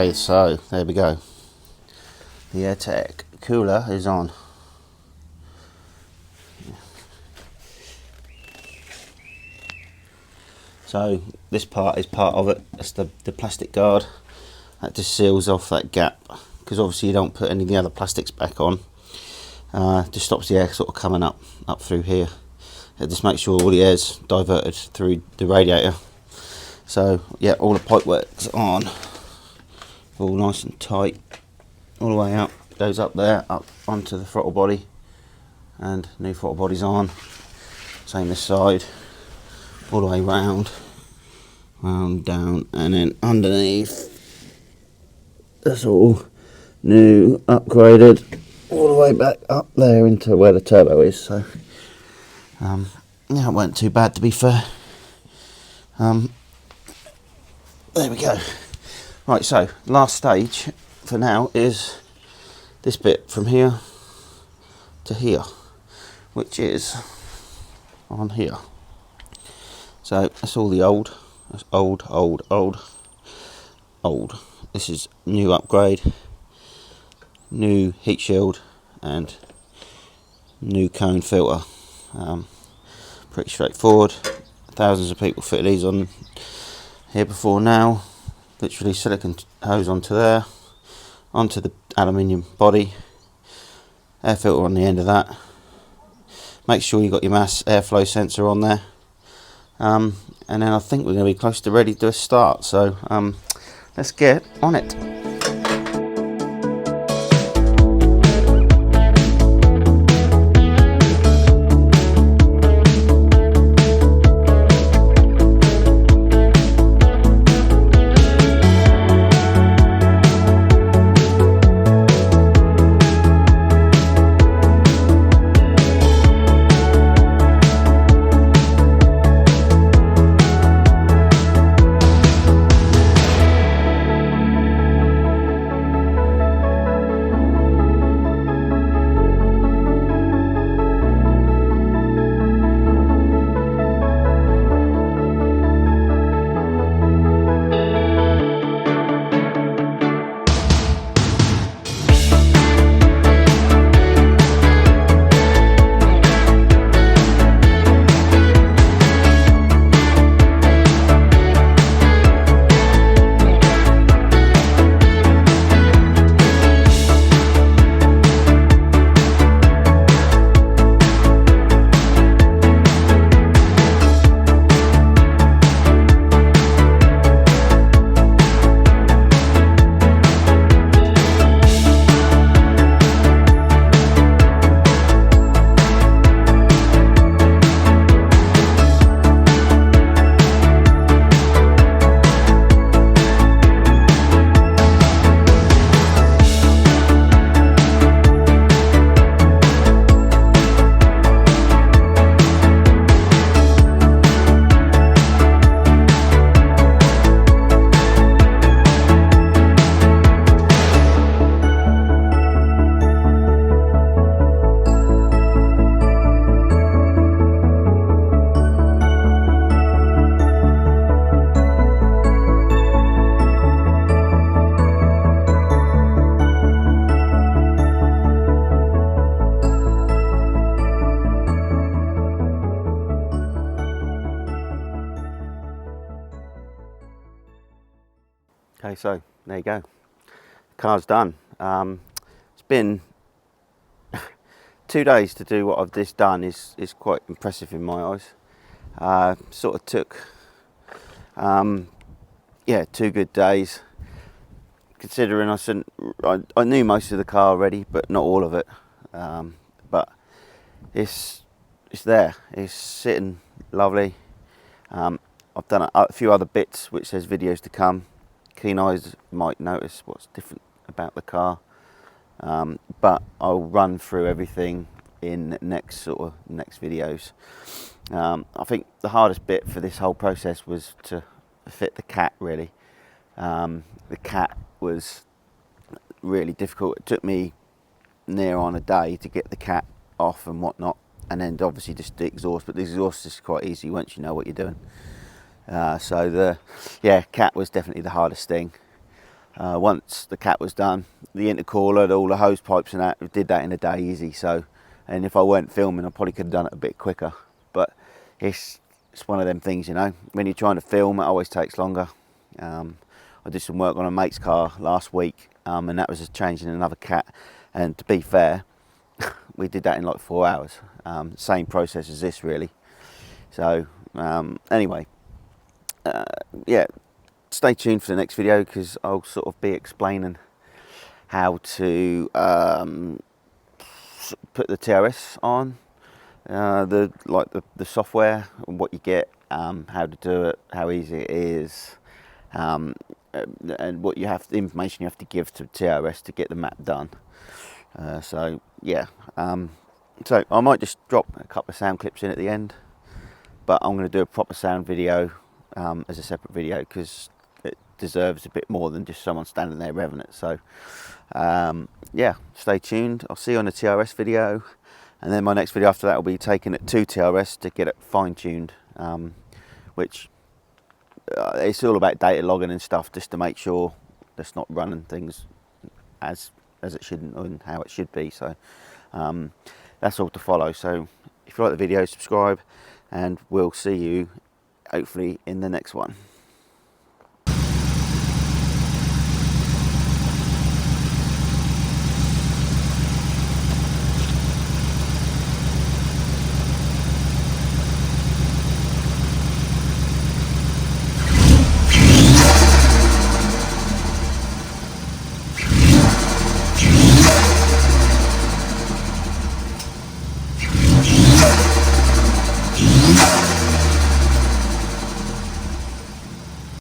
Okay, so there we go. The Airtec cooler is on. So this part is part of it. That's the plastic guard that just seals off that gap, because obviously you don't put any of the other plastics back on. Just stops the air sort of coming up through here. It just makes sure all the air's diverted through the radiator. So yeah, all the pipe work's on, all nice and tight, all the way up. Goes up there, up onto the throttle body, and new throttle body's on. Same this side, all the way round, down, and then underneath. That's all new, upgraded, all the way back up there into where the turbo is. So yeah, it weren't too bad, to be fair. There we go. Right, so last stage for now is this bit from here to here, which is on here. So that's all the old. That's old. This is new upgrade, new heat shield, and new cone filter. Pretty straightforward. Thousands of people fitted these on here before now. Literally silicone hose onto there, onto the aluminium body, air filter on the end of that. Make sure you've got your mass airflow sensor on there, and then I think we're going to be close to ready to start. So let's get on it. Okay, so there you go. The car's done. It's been 2 days to do what I've just done. Is quite impressive in my eyes. Sort of took, yeah, 2 good days. Considering I knew most of the car already, but not all of it. But it's there. It's sitting lovely. I've done a few other bits which says videos to come. Keen eyes might notice what's different about the car, but I'll run through everything in next videos. I think the hardest bit for this whole process was to fit the cat, really. The cat was really difficult. It took me near on a day to get the cat off and whatnot, and then obviously just the exhaust, but the exhaust is quite easy once you know what you're doing. So the cat was definitely the hardest thing. Once the cat was done, the intercooler, all the hose pipes and that, we did that in a day easy. So, and if I weren't filming, I probably could have done it a bit quicker. But it's one of them things, you know, when you're trying to film, it always takes longer. I did some work on a mate's car last week, and that was just changing another cat. And to be fair, we did that in like 4 hours. Same process as this, really. So anyway, yeah, stay tuned for the next video, because I'll sort of be explaining how to put the TRS on, the software, and what you get, how to do it, how easy it is, and what you have, the information you have to give to TRS to get the map done. So yeah, so I might just drop a couple of sound clips in at the end, but I'm going to do a proper sound video as a separate video, because it deserves a bit more than just someone standing there revving it. So yeah, stay tuned. I'll see you on the TRS video, and then my next video after that will be taking it to TRS to get it fine-tuned, which it's all about data logging and stuff, just to make sure that's not running things as it shouldn't and how it should be. So that's all to follow. So if you like the video, subscribe, and we'll see you hopefully in the next one.